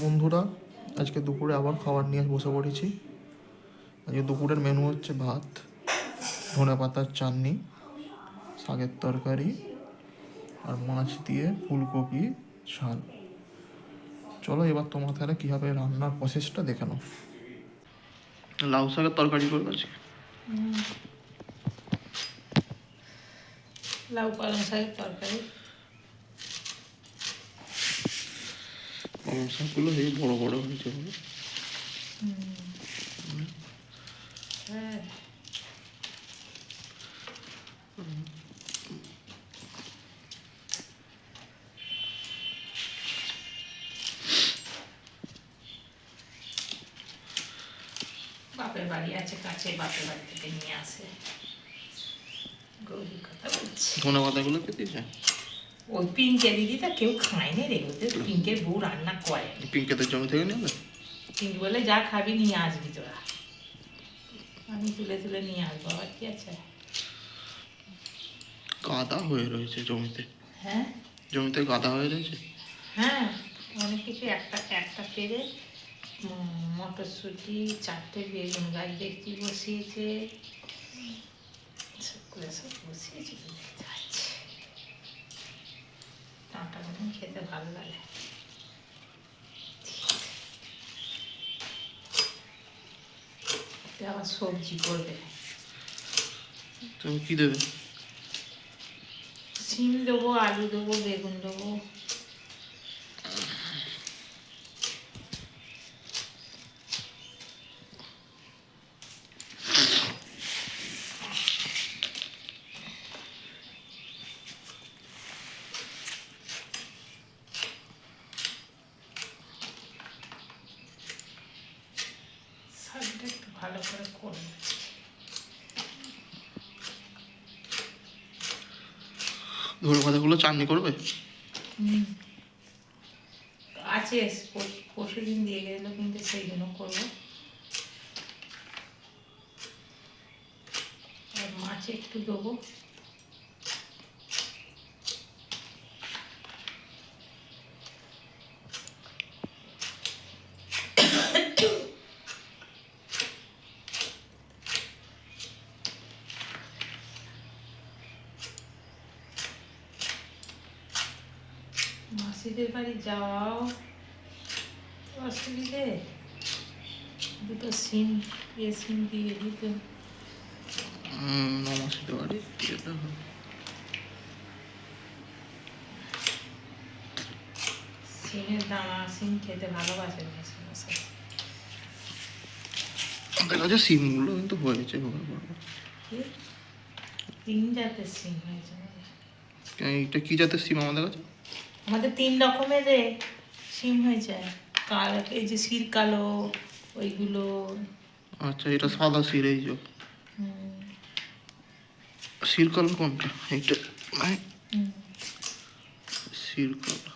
বন্ধুরা, আজকে দুপুরে আবার খাবার নিয়ে বসে পড়েছি। আজকে দুপুরের মেনু হচ্ছে ভাত, ধনেপাতার চাটনি, শাকের তরকারি আর মাছ দিয়ে ফুলকপি ঝাল। চলো এবার তোমার তাহলে কীভাবে রান্নার প্রসেসটা দেখে নাও। লাউ শাকের তরকারি করবো আজকে। লাউ পালং শাকের তরকারি। পালং শাকগুলো এই বড় বড় হয়েছে বলে। হ্যাঁ, বাপের বাড়ি আছে কাছে, বাপের বাড়ি থেকে নিয়ে আসে। গৌরীর কথা বলছি। ধনেপাতাগুলো খেতে চাই। ওই পিঙ্কে দিদিটা কেউ খায়নি রে, ওদের পিঙ্কের বউ রান্না করে। পিঙ্কেদের জমি থেকে নেবে? পিঙ্ক বলে যা খাবি নিয়ে আসবি তোরা, আমি তুলে তুলে নিয়ে আসবো। আবার কি আছে? গাদা হয়ে রয়েছে জমিতে। হ্যাঁ জমিতে গাদা হয়ে রয়েছে। হ্যাঁ, অনেক কিছু। একটা একটা পেরে মটরশুঁটি, 4টে বেগুন গাছ দেখছি বসিয়েছে, সব বসিয়েছে। দেখতে পাচ্ছি টাটা বেগুন খেতে ভালো লাগে। আবার সবজি করবে। তুমি কি দেবে? সিম দেবো, আলু দেবো, বেগুন দেবো। শাকটা একটু ভালো করে করবো। ধনেপাতাগুলো চাটনি করবে? আছে, পরশু দিন দিয়ে গেল, কিন্তু সেই জন্য করবো। আর মাছ একটু দেবো। মাসিদের বাড়ি যাওয়াও অসুবিধে, দুটো সিম দিয়ে দিত। মাসিদের বাড়ি যেতে হবে। সিমের দানা, সিম খেতে ভালোবাসে মেশামশাই। দেখা যাচ্ছে সিমগুলো কিন্তু হয়েছে বড় বড়। 3 জাতের সিম হয়েছে আমাদের। এইটা কি জাতের সিম আমাদের কাছে? আমাদের 3 রকমের সিম হয়েছে। কালো, এই যে শির কালো, ওইগুলো। আচ্ছা, এটা সাদা শির। এই যে শির কালো কোনটা? এইটা শির কালো।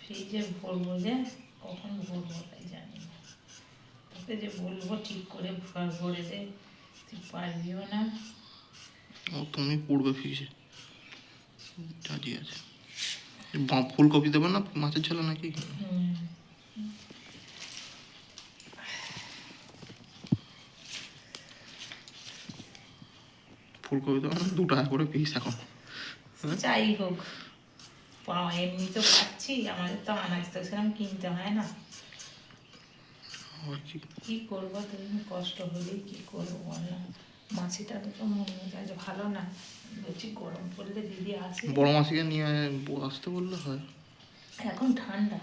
ফ্রিজে ভরবো, যে কখন ভরবো তাই জানি না। তোকে যে বলবো ঠিক করে ভরে দে, তুই পারবিও না। তুমি পড়বে ফ্রিজে রাজি আছে। ফুলকপি দেবে না মাছের ঝালে নাকি? ফুলকপি দেবে না? 2 টাকা করে পিস এখন। যাই হোক, এমনি তো খাচ্ছি, আমাদের তো আনাজ তো সেরকম কিনতে হয় না। কি করবো, তুমি কষ্ট হলেই কি করবো বল না। মাছিটা তো মন মেজাজ ভালো না, বলছি গরম পড়লে দিদি আসে। বড় মাসিকে নিয়ে আসতে বললে হয়। এখন ঠান্ডা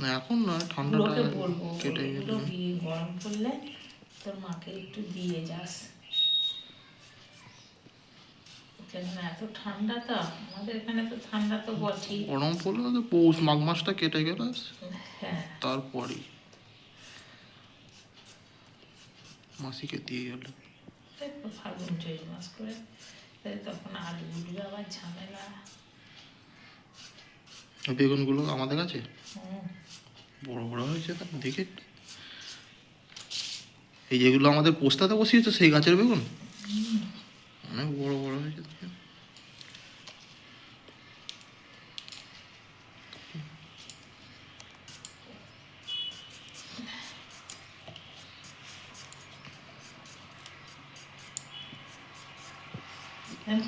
না এখন নয়, ঠান্ডাটা বলবো, কেটে গেলে। গরম পড়লে তোর মাকে একটু দিয়ে যাস। এত ঠান্ডা, তো আমাদের এখানে তো ঠান্ডা তো বটেই। গরম পড়লে তো পৌষ মাঘ মাসটা কেটে গেলে হ্যাঁ, তারপরই মাসিকে দিয়ে গেল। তারপর ফাল্গুন চৈত মাস করে তখন আলু উঠবে আবার ঝামেলা। বেগুনগুলো আমাদের কাছে হুম, বড় বড় হয়েছে, তা দেখে একটু। এই যেগুলো আমাদের পোস্তাতে বসিয়েছে সেই গাছের বেগুন অনেক বড় বড় হয়েছে দেখে।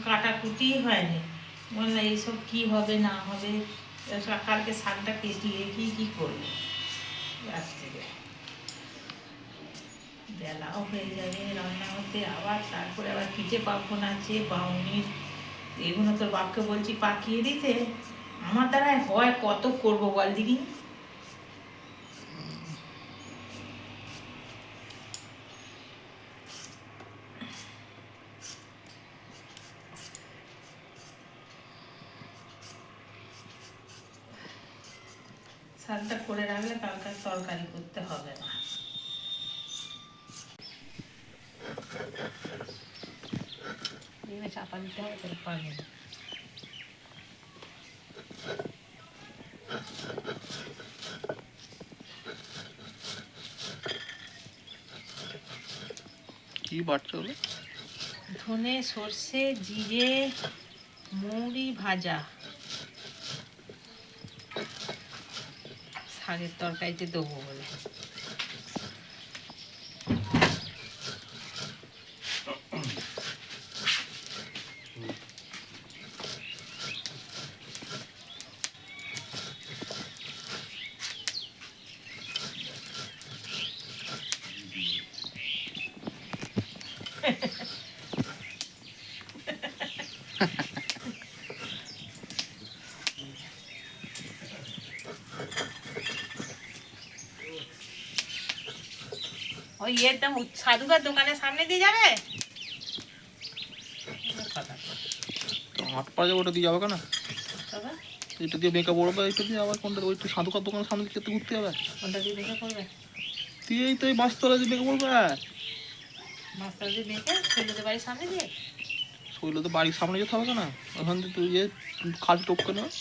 কাটাকুটি হয়নি, বললাম এইসব কি হবে না হবে। কালকে শাকটা কেটিয়ে কি করবো রাত্রিরে, বেলাও হয়ে যাবে রান্না হতে, আবার তারপরে আবার পিঠে পার্বণ আছে, বাউনির এগুলো তোর বাপকে বলছি পাকিয়ে দিতে, আমার দ্বারায় হয় কত করবো বল দিদি। শাকটা করে রাখলে কালকে আর তরকারি করতে হবে না। চাপা দিতে হবে, তাহলে পারবে না। কি বাচ্চা হলো? ধনে, সর্ষে, জিরে, মৌরি ভাজা শাকের তরকারিতে দেবো বলে। ওই একদম সাধুকার দোকানের সামনে দিয়ে যাবে, তো হাট পাওয়া যাবে, ওটা দিয়ে যাবে কেন? তবে এটা দিয়ে বেঁকে পড়বে, এটা দিয়ে আবার কোনটা ওইটা সাধুকার দোকানের সামনে দিকে ঘুরতে যাবে? কোনটা দিয়ে দেখে করবে? দিয়েই তো এই বাসতলা দিয়ে বেঁকে পড়বে। মাছটা দিয়ে দেখে শৈলদের বাড়ির সামনে দিয়ে। শৈল তো বাড়ির সামনে যেতে হবে কেন? ওখান থেকে তুই যে খাল টপকে নেবে।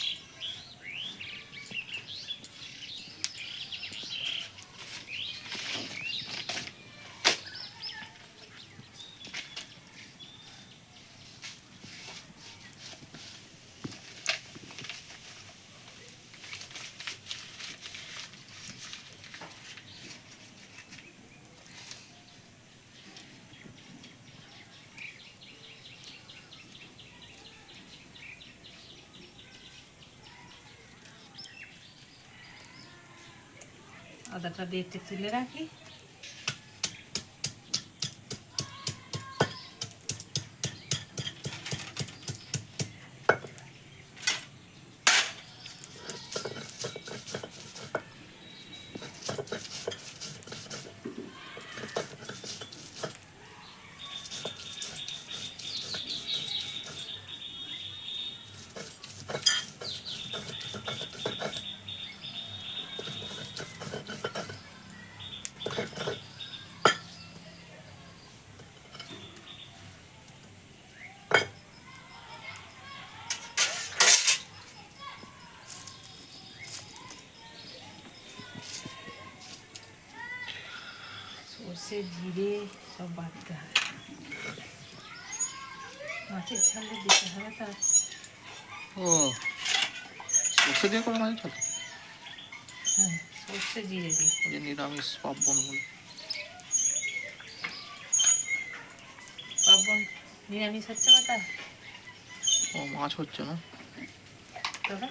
আদাটা বেটে তুলে রাখি। সর্ষে, জিরে সব বাটতে হবে, মাছের ঝালে দিতে হবে। তার ও সর্ষে দিয়ে করে মাছ চলে? হ্যাঁ, সর্ষে জিরে দিয়ে। ওই যে নিরামিষ পার্বণ বলে। পার্বণ নিরামিষ হচ্ছে কথা। ও মাছ হচ্ছে না? তবে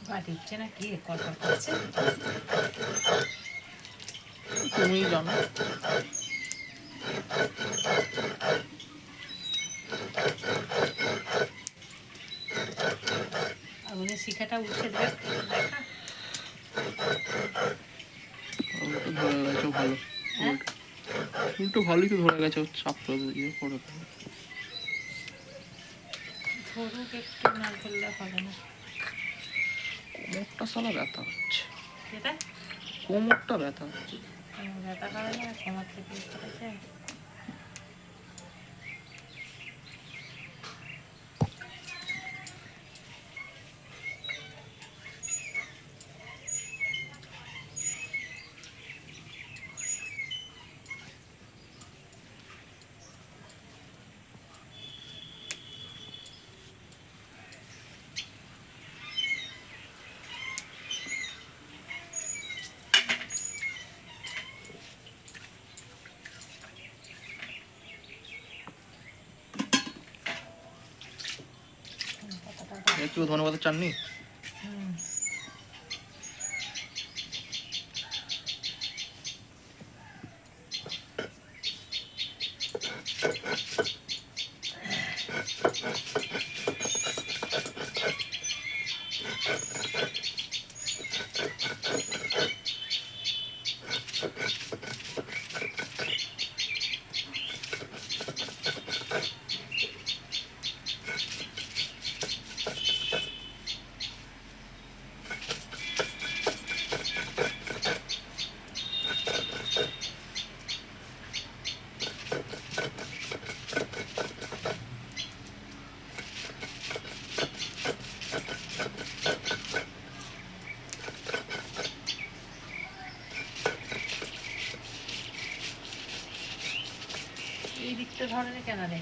ভাত উঠছে না, কি কড়কড় করছে? তুমি জানো। আগুনের শিখাটা উঠছে, দেখ দেখা। ওটা ধরে গেছে ভালো। হ্যাঁ, উল্টো ভালোই তো ধরে গেছে, চাপ করে দিয়ে করে দেবো। ধরুক একটু, না ধরলে হবে না। কোমরটা সালা ব্যথা হচ্ছে, যেটা কোমরটা ব্যথা হচ্ছে। ব্যথা করে না, কোমর থেকে করেছে। একটু ধন্যবাদ চাননি। হুম, এই দিকটা ধরনের কেন রে?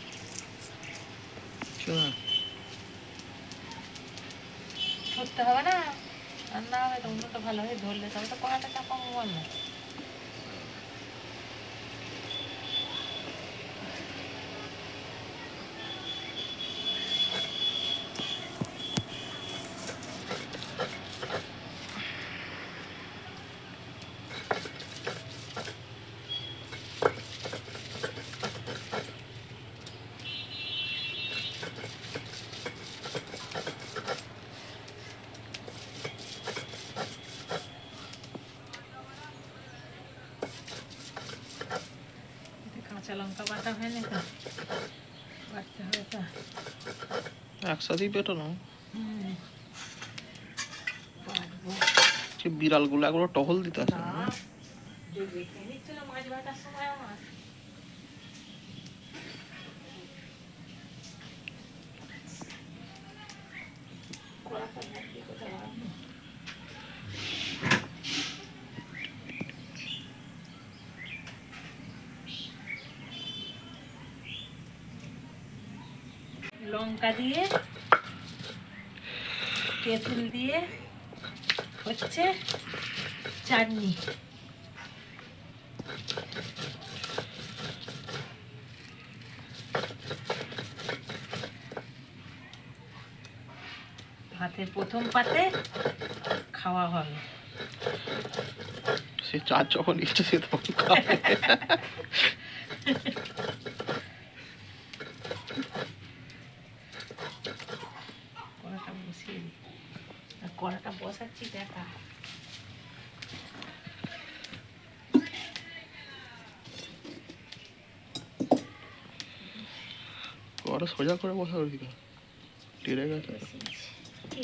ধরতে হবে না, আর না হবে তো অন্যটা ভালোভাবে ধরলে তবে তো কড়াটা চাপাবো বললো। কাঁচা লঙ্কা বাটা হয়নি তো, বাটতে হবে তো। একসাথেই পেটো না, হুম, বাটবো। সে বিড়ালগুলো একবার টহল দিতে আসে না, না। রেখে নিচ্ছিল মাছ ভাটার সময় আমার। কড়াটা নাকি কোথায় রাখবো? লঙ্কা দিয়ে, তেঁতুল দিয়ে হচ্ছে চাটনি। ভাতের প্রথম পাতে খাওয়া হবে। সে চার যখন ইচ্ছে সে তখন খাবে। কড়াটা বসিয়ে দিই, আর কড়াটা বসাচ্ছি দেখা। ওরা সোজা করে বসা করি, টেরে গেছে। কি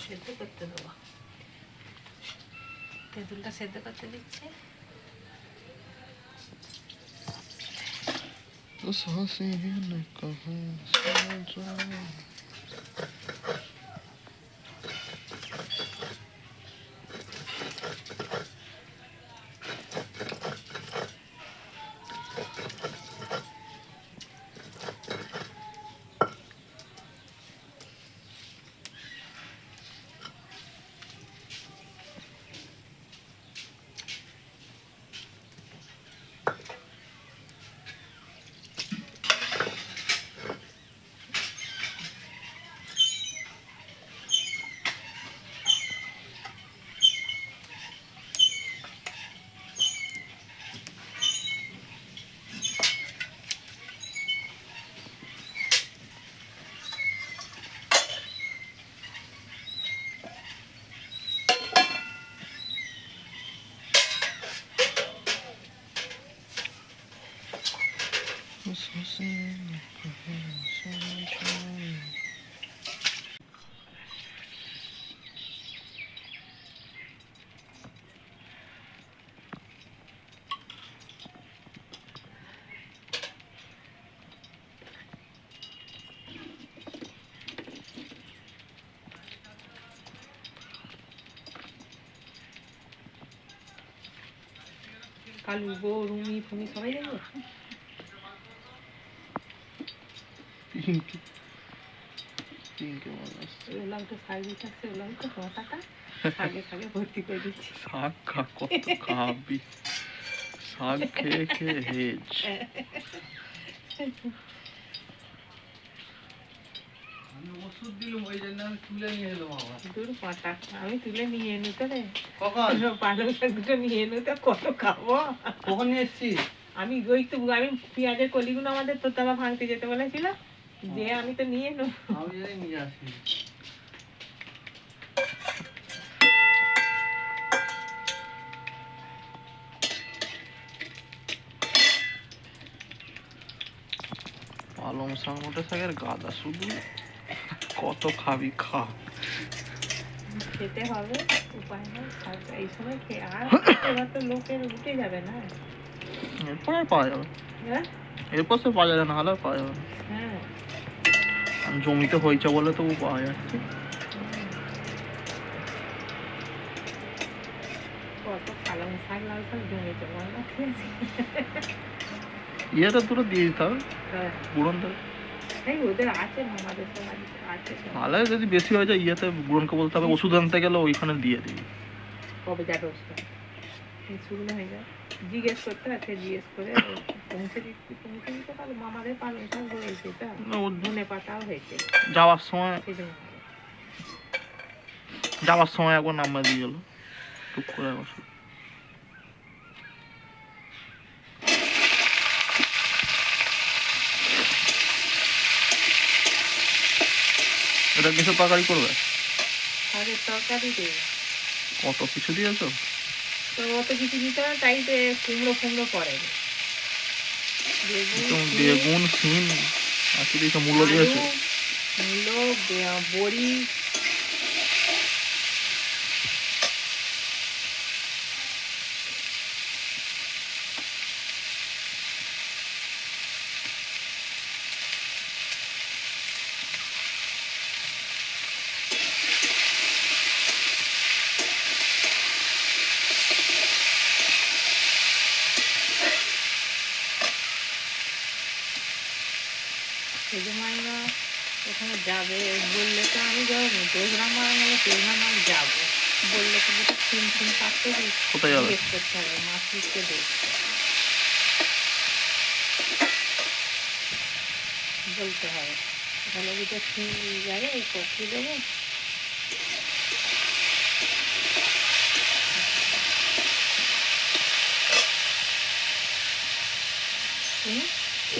সেদ্ধ করতে দেবো, তেঁতুলটা সেদ্ধ করতে দিচ্ছে। उस हंसी ने कहा सो जा। কালু বউ রুমি ফুমি সবাই দেখবো। ওলাম তো শাক দিচ্ছে, ওলাম তো শশাটা শাকে শাকে ভর্তি করে দিচ্ছি। শাক খা, কত খাবি? শাক খেয়ে খেয়ে হেজ। আমি ওষুধ দিলাম ওই জন্য আমি তুলে নিয়ে এলাম আবার। দূর পাতা আমি তুলে নিয়ে এনু তো রে, কখন পালং শাক দুটো নিয়ে এনু তো কত খাবো। কখন নিয়ে এসছি? আমি ওই তো আমি পেঁয়াজের কলিগুলো আমাদের তোতলা ভাঙতে যেতে বলেছিল, যে আমি তো নিয়ে এনো। আমি যাই নিয়ে আসি। পালং শাক মোটে শাকের গাদা শুধু, কত খাবি খা। খেতে হবে, উপায় নেই, এই সময় খেয়ে আর এবার তো লোকের উঠে যাবে না। এরপর আর পাওয়া যাবে, হ্যাঁ এরপর সে পাওয়া যাবে না, হলে আর পাওয়া যাবে না। হ্যাঁ আর জমিতে হয়েছে বলে তবু পাওয়া যাচ্ছে। কত পালং শাক লাল শাক জমেছে মনে রাখছি। ইয়েটা দুটো দিয়ে দিতে হবে, বুড়ন ধরে। এই ওদের আছে আমাদের সব আছে তো। তাহলে যদি বেশি হয়ে যায় ইয়েতে বুড়নকে বলতে হবে ওষুধ আনতে গেলে ওইখানে দিয়ে দিবি। কবে যাবে ওষুধ শুকনো হয়ে যায়, জিজ্ঞেস করতে আছে, জিজ্ঞেস করে পৌঁছে দিতে পারো। মামাদের পালং শাক হয়েছে, তা ধনে পাতাও হয়েছে, যাওয়ার সময় সেই জন্য যাওয়ার সময় একবার নাম্বার দিয়ে গেলো টুক করে ওষুধ। এটা কিছু তরকারি করবে, শাকের তরকারি দিয়ে কত কিছু দিয়েছো। তো অত কিছু দিতে হয়, তাই তো কুমড়ো ফুমড়ো পড়ে, বেগুন সিম আর কি দিয়েছো, মূল্য দিয়েছো। মূলো, বড়ি, সেজমাইনা ওখানে যাবে বললে তো আমি যাবো, দোসরা মার গেলে তেসরা মার যাবো বললে তো দুটো সিম সিম কাটতে কোথায় যাবে? জিজ্ঞেস করতে হবে, মাসিকে দেখতে বলতে হবে, তাহলে দুটো সিম যাবে কপি দেবো।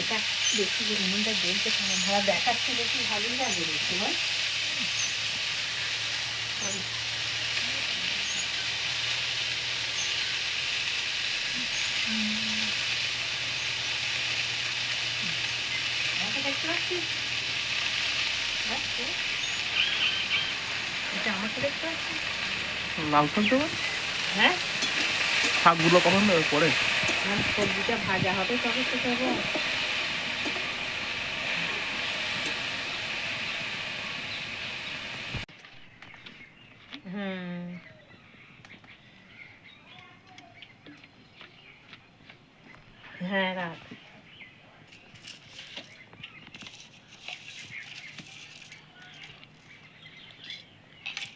এটা বেশি উনুনটা জ্বলতে থাকা ভাড়া দেখাচ্ছে, বেশি ভালোই লাগবে দেখতে বল। আমাকে দেখতে পাচ্ছিস? এটা আমাকে দেখতে পাচ্ছিস? লাল শাক দেবে, হ্যাঁ শাকগুলো কখন দেবে পরে। আর সবজিটা ভাজা হবে তবে তো দেবো। হ্যাঁ রাখ।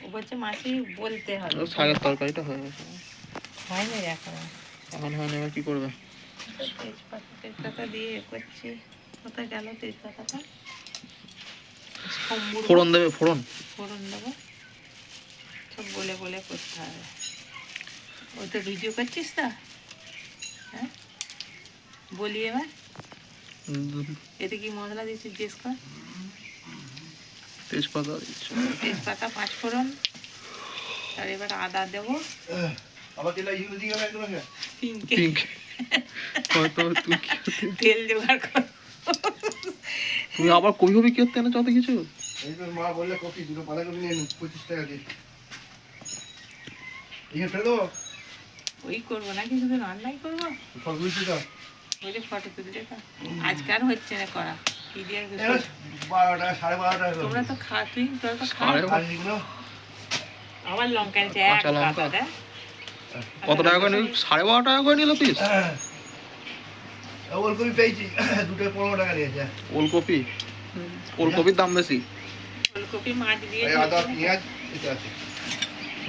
ও বলছে মাসি বলতে হবে, শাকের তরকারিটা হয়ে গেছে, হয়নি এখন। এখন হয়নি, এবার কি করবে। তেজপাতা দিয়ে করছি। কোথায় গেল তেজপাতাটা? ফোড়ন দেবে, ফোড়ন ফোড়ন দেবো, সব বলে বলে করতে হবে। ও তো ভিডিও করছিস তো, হ্যাঁ বলি এবার এতে কি মশলা দিচ্ছিস জিজ্ঞেস কর। তেজপাতা দিচ্ছি, তেজপাতা, পাঁচ ফোড়ন, আর এবার আদা দেবো। পিঙ্কে পিঙ্ক হয়তো তুই তেল জোগাড় কর। তুমি আবার কপি কপি কি করতে এনেছো অত কিছু? এই তো মা বললে কপি দুটো বাঁধাকপি নিয়ে নিন 25 টাকা দিয়ে। এখানে ফেলে দেবো? ওই করবো নাকি, শুধু রান্নাই করবো? ফল বুঝছি তো? ওই যে ফটো তুলতে তো আজকাল হচ্ছে না করা, কি দিয়ে 12 টাকা 12.5 টাকা করে। তোমরা তো তোরা তো খা। আর এগুলো আবার লঙ্কা এনেছে এক কাঁচা লঙ্কা। পাতা। কত টাকা করে নিল? 12.5 টাকা করে নিল পিস ওলকপি পেয়েছি দুটো 15 টাকা নিয়েছে। ওলকপি। ওলকপির দাম বেশি। ফুলকপি মাছ দিয়ে এই আদা পেঁয়াজ এটা আছে।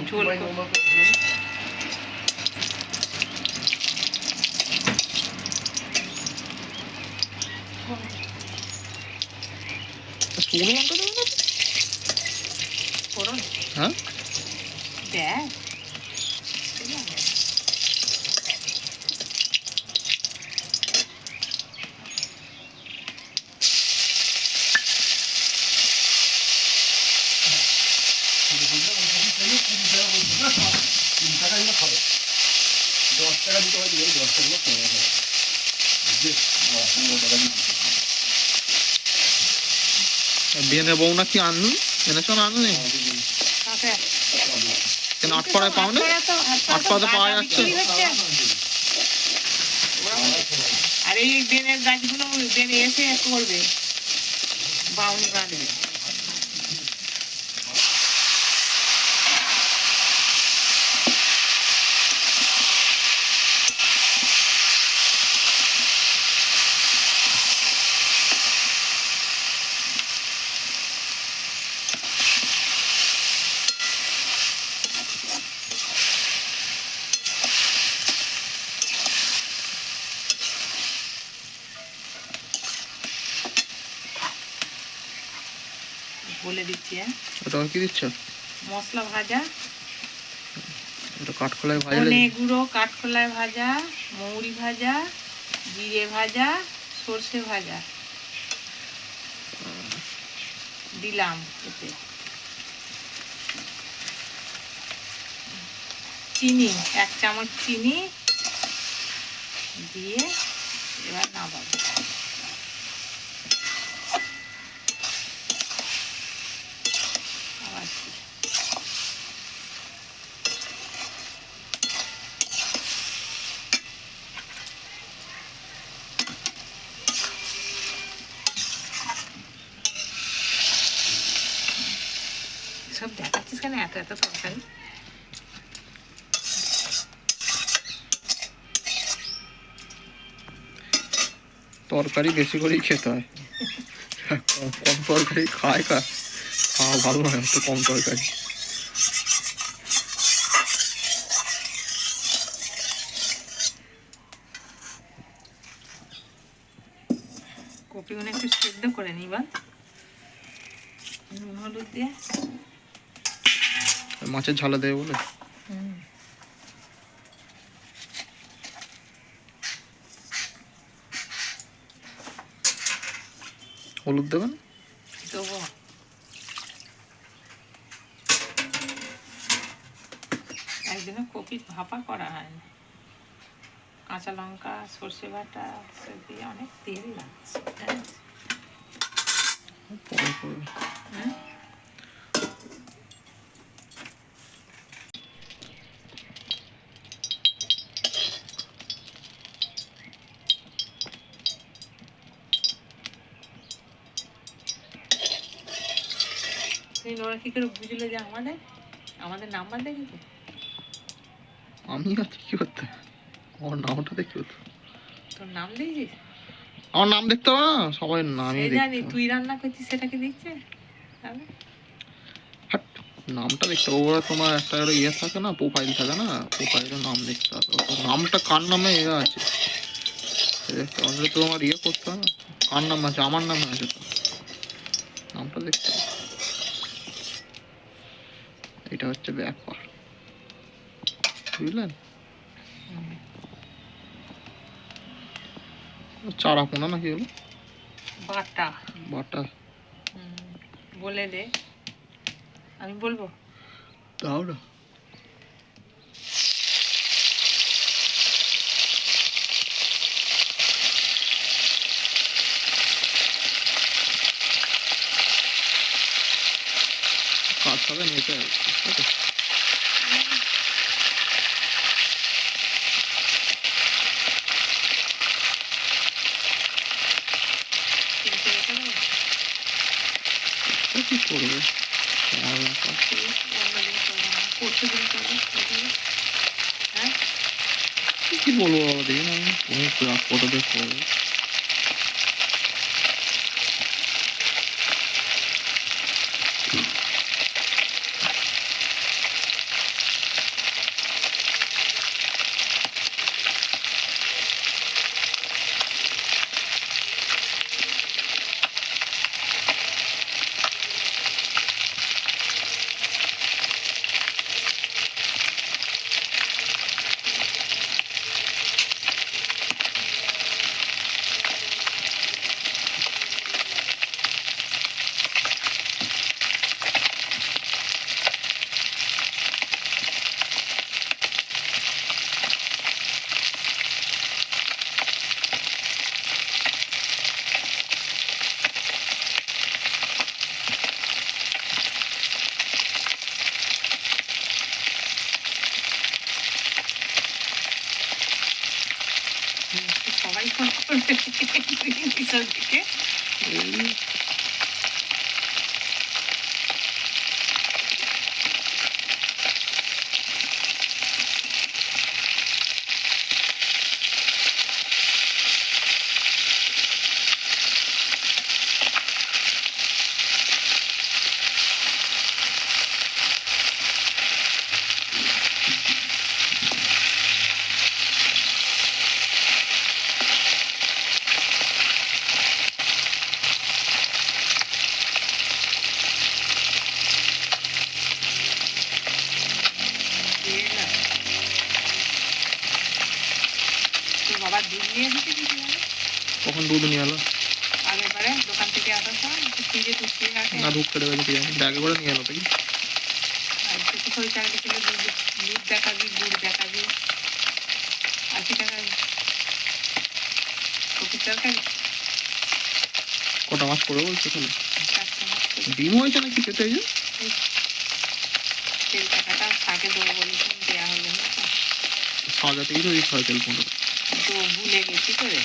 ঝোল ভাই করবো। নম্বর করে দিন। শুকনো লঙ্কা দেবে না? ফোড়ন হ্যাঁ দেখ, ঠিক আছে? বিয়েনের বউ নাকি আনু এনেছো না আনুনি? কাকে? কেন আটপাড়ায় পাও না? আটপাড়াতে পাওয়া যাচ্ছে। আর এই বেনের গাছগুলো বেনে এসে করবে, বাউনি বাঁধবে। বলে দিচ্ছি, হ্যাঁ, ওটা কি দিচ্ছ? মশলা ভাজা, ওটা কাঠখোলায় ভাজলে ধনে গুঁড়ো, কাঠখোলায় ভাজা, মৌরি ভাজা, জিরে ভাজা, সর্ষে ভাজা দিলাম এতে। চিনি 1 চামচ চিনি দিয়ে এবার নামাবো। আবার কি? সব দেখাচ্ছিস কেন এত এত তরকারি? তরকারি বেশি করেই খেতে হয়। কম তরকারি খাওয়া ভালো নয়, অত কম তরকারি। কপিগুলো একটু সেদ্ধ করে নিবা নুন হলুদ দিয়ে। মাছের ঝালে দেবে বলে হলুদ দেবেন। দেবো। একদিনে কপি ভাপা করা হয় না, কাঁচা লঙ্কা সর্ষে বাটা সব দিয়ে অনেক তেল লাগছে। পরে করবে। হ্যাঁ? তুমি ওরা কি করে বুঝলে যে আমাদের নাম্বার দেখেছো? আমি আর কি করতে, আমার নামটা দেখতে হতো। তোর নাম দিয়েছিস? আমার নাম দেখতে হবে না, সবাই নামই সে জানি দেখতে হবে। তুই রান্না করছিস সেটা কি দেখছে? তাহলে হাট, নামটা দেখতে হবে। ওরা তোমার একটা করে ইয়ে থাকে না, প্রোফাইল থাকে না, প্রোফাইলের নাম দেখতে হবে। ওটা নামটা কার নামে ইয়ে আছে তাহলে তো আমার ইয়ে করতে হবে না, কার নাম আছে, আমার নামে আছে তো, নামটা দেখতে হবে। এটা হচ্ছে ব্যাপার, বুঝলেন? চারা পোনা নাকি হলো বাটা বাটা? বলে দে, আমি বলবো। দাও না। এটাই আর কি, তাই তো? কিনতে রেখে দেবো। তা কি করবে আমার ব্যাপার। অন্যদিন করবো না, পরশু দিন করবো, করবো। হ্যাঁ, কি বলবো বাবা, দেখি না তুমি কত দিয়ে করবে। সবাই ফোন করবে বিশাল থেকে। এই দিয়ে না, তোর বাবা দুধ নিয়ে এসেছে কিছু জানো? কখন দুধ নিয়ে এলো? আগের বারে দোকান থেকে আসার সময় ফ্রিজে দুধ খেয়ে রাখে। না দুধ কেটে গেছে কি জানি, ব্যাগে করে নিয়ে এলো দেখি। আর কিছু খই চাইলে ছিল দুধ, দুধ দেখাবি, গুড় দেখাবি, 80 টাকায় কপির তরকারি, কটা মাছ পড়বে বলছো তাহলে? 4টে মাছ করে। ডিম হয়েছে নাকি পেটে? এই যে এই তেল টাকাটা শাকে দেবো বলেছিলাম, দেওয়া হলো না তো। সাজাতেই তো দিতে হয় তেল পনেরো। তো ভুলে গেছি করে।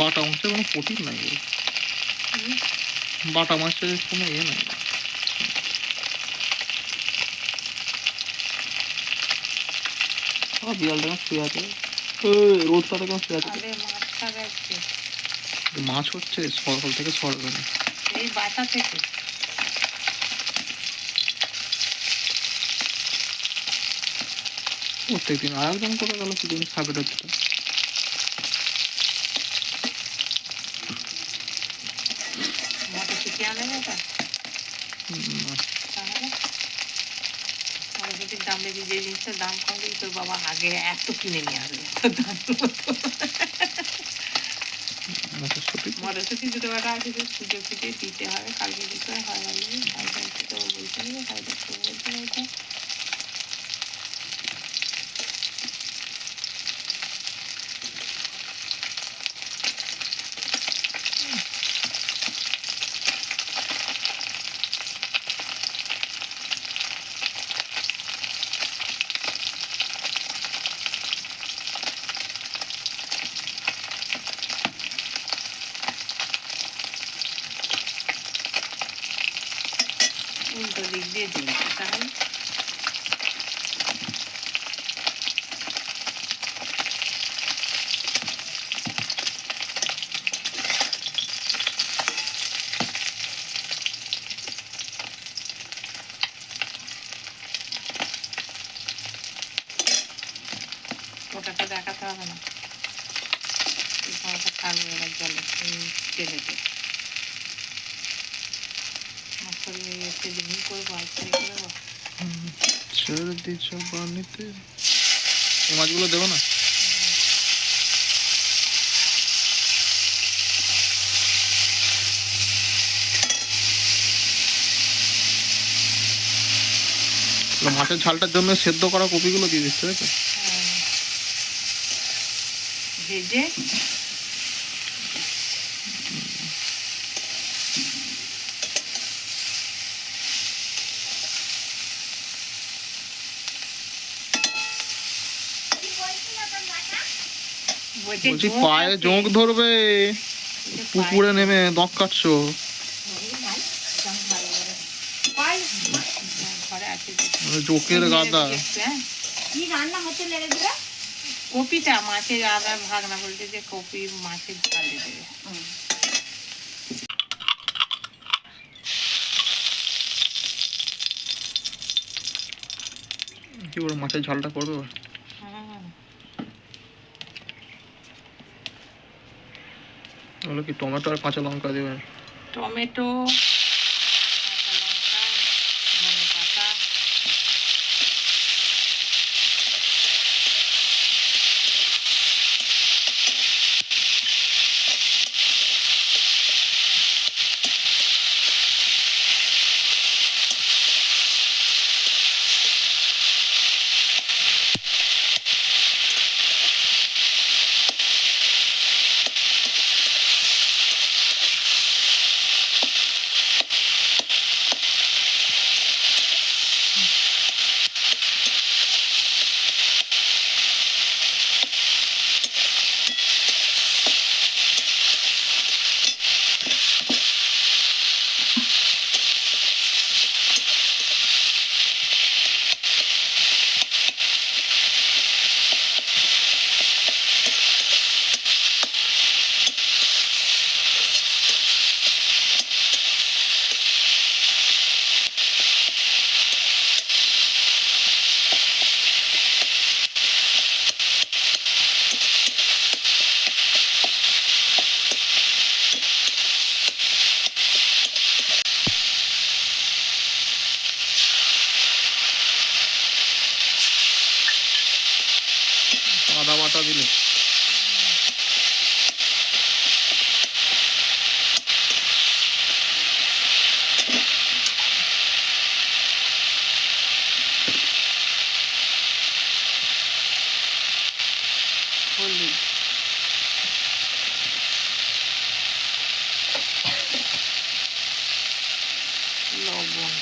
বাটা মাছের কোনো প্রোটিন নাই গো। হুম, বাটা মাছের কোনো ইয়ে নাই। বিড়ালটা কেমন শুয়ে আছে, রোদটাতে কেমন শুয়ে আছে। আরে মাছ খাবে আজকে, মাছ হচ্ছে সকাল থেকে সরবে না। এই বাসা থেকে। প্রত্যেকদিন আর একজন করে গেল কি জানি খাবে রোদটা। মটরশুঁটি আনে না ওটা, না, তাহলে মটরশুঁটির দাম বেশি, যে জিনিসটার দাম কম বেশি তোর বাবা আগে এত কিনে নিয়ে আসবে তোর দাম মতো। মটরশুঁটি মটরশুঁটি দুটো বেলা আছে, যে সুযোগ থেকে দিতে হবে, কালকে দিতে হয় বলে কালকে তো বলতে হবে, কালকে তো বলতে হবে। উল্টো দিক দিয়ে দিয়েছি তাহলে ওটাকে দেখাতে হবে না, এই খাওয়াটা খাবে এবার জলে তেলেতে মশলা ইয়েতে দিনই করবো আর ফ্রাই করে দেবো। ছেড়ে দিচ্ছ পানিতে, এই মাছগুলো দেবো না। মাছের ঝালটার জন্য সেদ্ধ করা কপিগুলো দিয়ে দিচ্ছে, তাই তো? ভেজে বলছি পায়ে জোঁক ধরবে, পুকুরে নেমে দক কাটছো। ঘরে আছে জোকের গাদা। কি রান্না হচ্ছে লেগে দিবে? কপিটা মাছের আদা ভাগনা বলতে যে কপি মাছের ঝালে দেবে। কি করে মাছের ঝালটা করবে? ওগুলো কি টমেটো আর কাঁচা লঙ্কা দেবে? টমেটো, কাঁচা লঙ্কা, ধনে পাতা, আদা বাটা দিলে হলুদ, লবণ,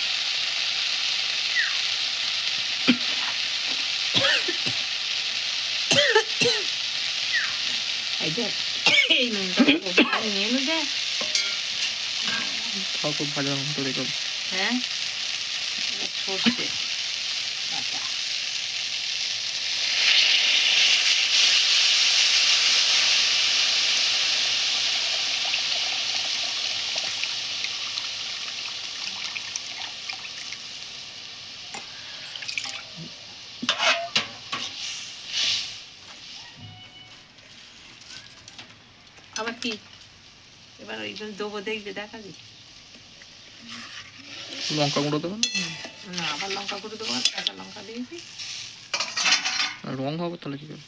এই যে এই নুনটা নিয়ে নেবে। খাও, খুব ভাজা মতো রেখো। হ্যাঁ, সর্ষে বাটা, আবার কি এবার ওই দেবো দেখবে দেখাবি লঙ্কা গুঁড়ো দেবেন না, আবার লঙ্কা গুঁড়ো দেবো, কাঁচা লঙ্কা দিয়েছি। আর রং হবে তাহলে কি করে?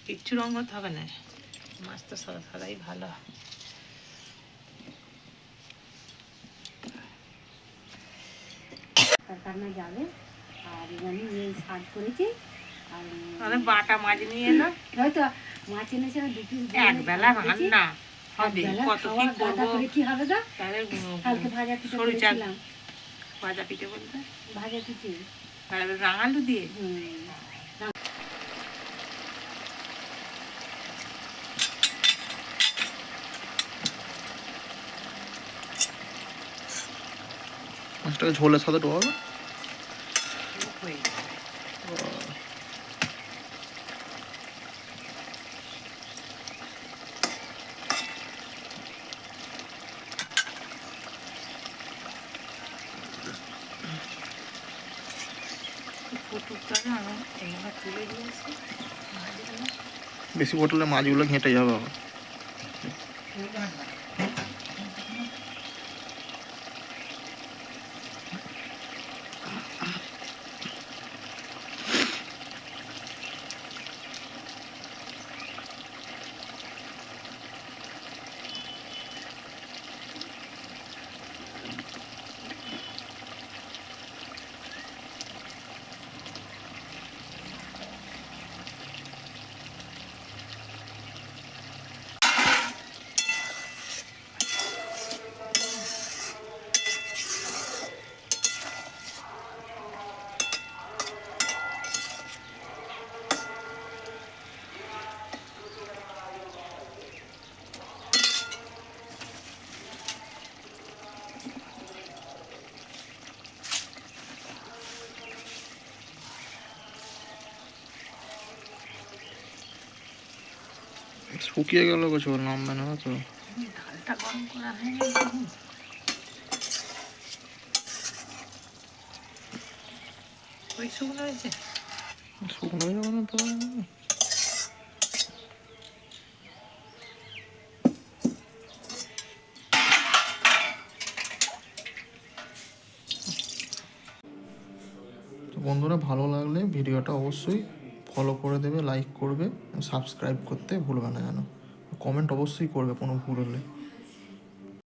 কিচ্ছু রঙ করতে হবে না, মাছ তো সাদা সাদাই ভালো। রান্না যাবে আর আমি এই শাক করেছি আর আমাদের বাটা মাছ নিয়ে এলো, হয়তো মাছ এনেছে না, 2 পিস একবেলা রান্না হবে, কত কি করবো। কি হবে গা? তাহলে কালকে ভাজা পিঠে সরু চাল করেছিলাম, ভাজা পিঠে বলতে ভাজা পিঠে। রাঙালু দিয়ে মাছটাকে ঝোলের সাথে ঢোকাবে। হয়ে যাবে। ফুটুকটা আমি এগুলো তুলে দিয়েছি মাছগুলো। বেশি বটলে মাছগুলো ঘেঁটে যাবে আবার। শুকিয়ে গেল কিছু নামবে না তো। ডালটা গরম করা হয়নি এখন। ওই শুকনো হয়েছে। শুকনো হয়ে যাবে না তো। তো বন্ধুরা, ভালো লাগলে ভিডিওটা অবশ্যই ফলো করে দেবে, লাইক করবে, সাবস্ক্রাইব করতে ভুলবে না যেন। কমেন্ট অবশ্যই করবে কোনো ভুল হলে।